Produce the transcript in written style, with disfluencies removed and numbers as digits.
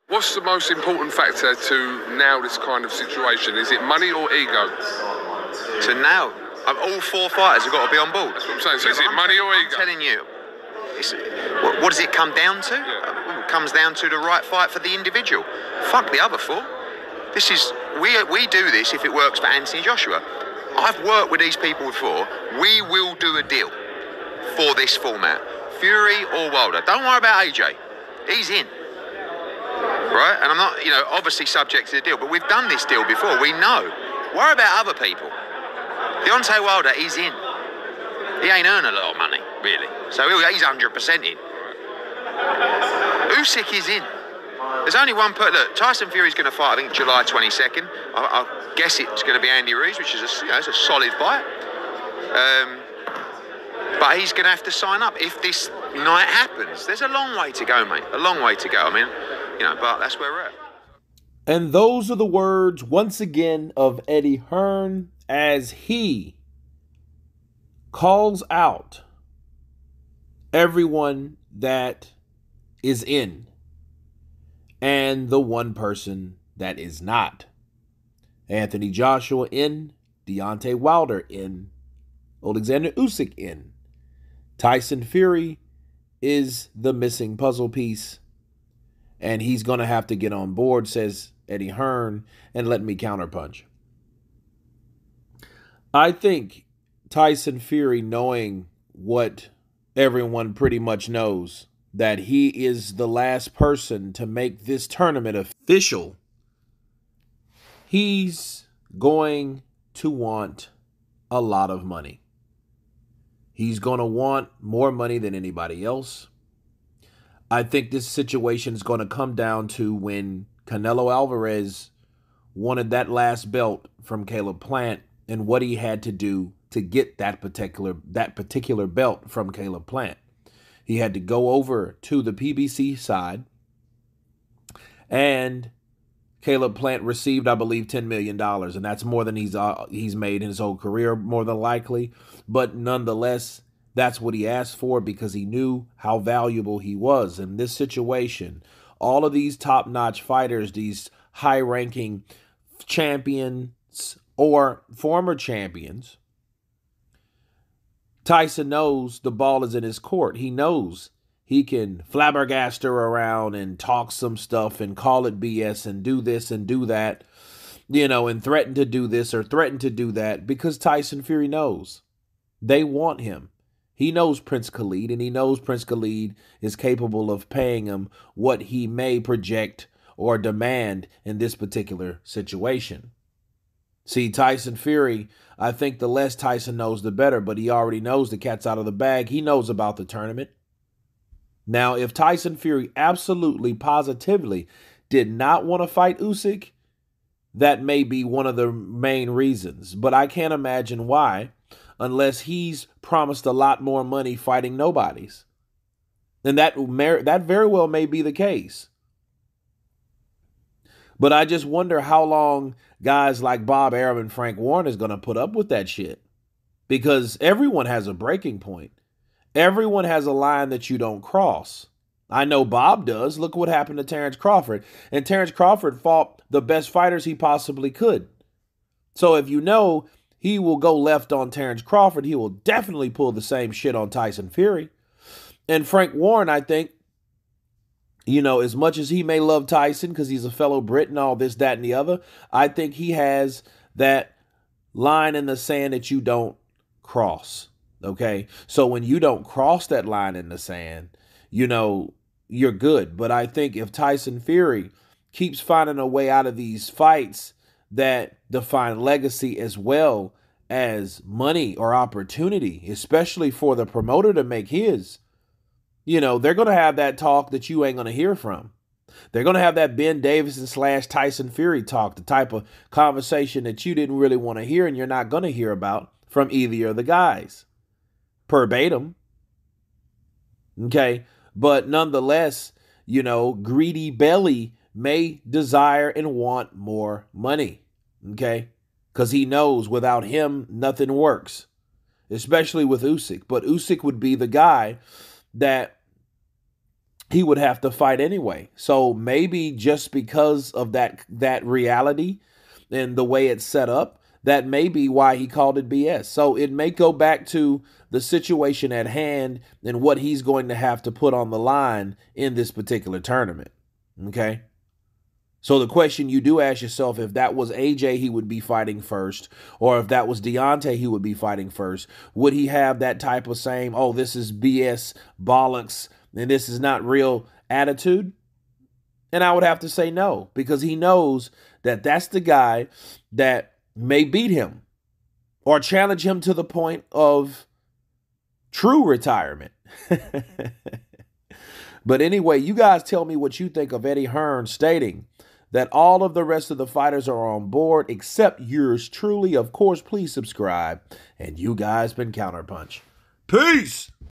What's the most important factor to nail this kind of situation? Is it money or ego? So now, all four fighters have got to be on board. That's what I'm saying. So is it money or ego? I'm telling you, what does it come down to? Yeah. It comes down to the right fight for the individual. Fuck the other four. This is, we do this if it works for Anthony Joshua. I've worked with these people before. We will do a deal for this format. Fury or Wilder. Don't worry about AJ. He's in. Right? And I'm not, obviously subject to the deal, but we've done this deal before. We know. Worry about other people. Deontay Wilder is in. He ain't earned a lot of money, really. So he's 100% in. Usyk is in. There's only one look, Tyson Fury's going to fight, I think, July 22nd. I guess it's going to be Andy Ruiz, which is it's a solid fight. But he's going to have to sign up if this night happens. There's a long way to go, mate. A long way to go. I mean, but that's where we're at. And those are the words, once again, of Eddie Hearn as he calls out everyone that is in and the one person that is not. Anthony Joshua in, Deontay Wilder in, Alexander Usyk in. Tyson Fury is the missing puzzle piece, and he's going to have to get on board, says Eddie Hearn, and let me counterpunch. I think Tyson Fury, knowing what everyone pretty much knows, that he is the last person to make this tournament official, he's going to want a lot of money. He's going to want more money than anybody else. I think this situation is going to come down to when Canelo Alvarez wanted that last belt from Caleb Plant and what he had to do to get that particular belt from Caleb Plant. He had to go over to the PBC side, and Caleb Plant received, I believe, $10 million, and that's more than he's made in his whole career, more than likely. But nonetheless, that's what he asked for because he knew how valuable he was in this situation. All of these top-notch fighters, these high-ranking champions or former champions, Tyson knows the ball is in his court. He knows he can flabbergast her around and talk some stuff and call it BS and do this and do that, and threaten to do this or threaten to do that because Tyson Fury knows they want him. He knows Prince Khalid, and he knows Prince Khalid is capable of paying him what he may project or demand in this particular situation. See, Tyson Fury, I think the less Tyson knows, the better, but he already knows the cat's out of the bag. He knows about the tournament. Now, if Tyson Fury absolutely, positively did not want to fight Usyk, that may be one of the main reasons, but I can't imagine why, unless he's promised a lot more money fighting nobodies. And that very well may be the case. But I just wonder how long guys like Bob Arum and Frank Warren is going to put up with that shit. Because everyone has a breaking point. Everyone has a line that you don't cross. I know Bob does. Look what happened to Terrence Crawford. And Terrence Crawford fought the best fighters he possibly could. So if you know he will go left on Terrence Crawford, he will definitely pull the same shit on Tyson Fury. And Frank Warren, I think, as much as he may love Tyson because he's a fellow Brit and all this, that, and the other, I think he has that line in the sand that you don't cross. Okay? So when you don't cross that line in the sand, you're good. But I think if Tyson Fury keeps finding a way out of these fights that define legacy as well as money or opportunity, especially for the promoter to make his, they're going to have that talk that you ain't going to hear from. They're going to have that Ben Davison / Tyson Fury talk, the type of conversation that you didn't really want to hear and you're not going to hear about from either of the guys. Verbatim. Okay. But nonetheless, greedy belly may desire and want more money. Okay. Because he knows without him, nothing works. Especially with Usyk. But Usyk would be the guy that he would have to fight anyway. So maybe just because of that reality and the way it's set up, that may be why he called it BS. So it may go back to the situation at hand and what he's going to have to put on the line in this particular tournament. Okay? So the question you do ask yourself, if that was AJ, he would be fighting first, or if that was Deontay, he would be fighting first. Would he have that type of same, oh, this is BS, bollocks, and this is not real attitude? And I would have to say no, because he knows that that's the guy that may beat him or challenge him to the point of true retirement. But anyway, you guys tell me what you think of Eddie Hearn stating that all of the rest of the fighters are on board except yours truly. Of course, please subscribe. And you guys been Counterpunch. Peace!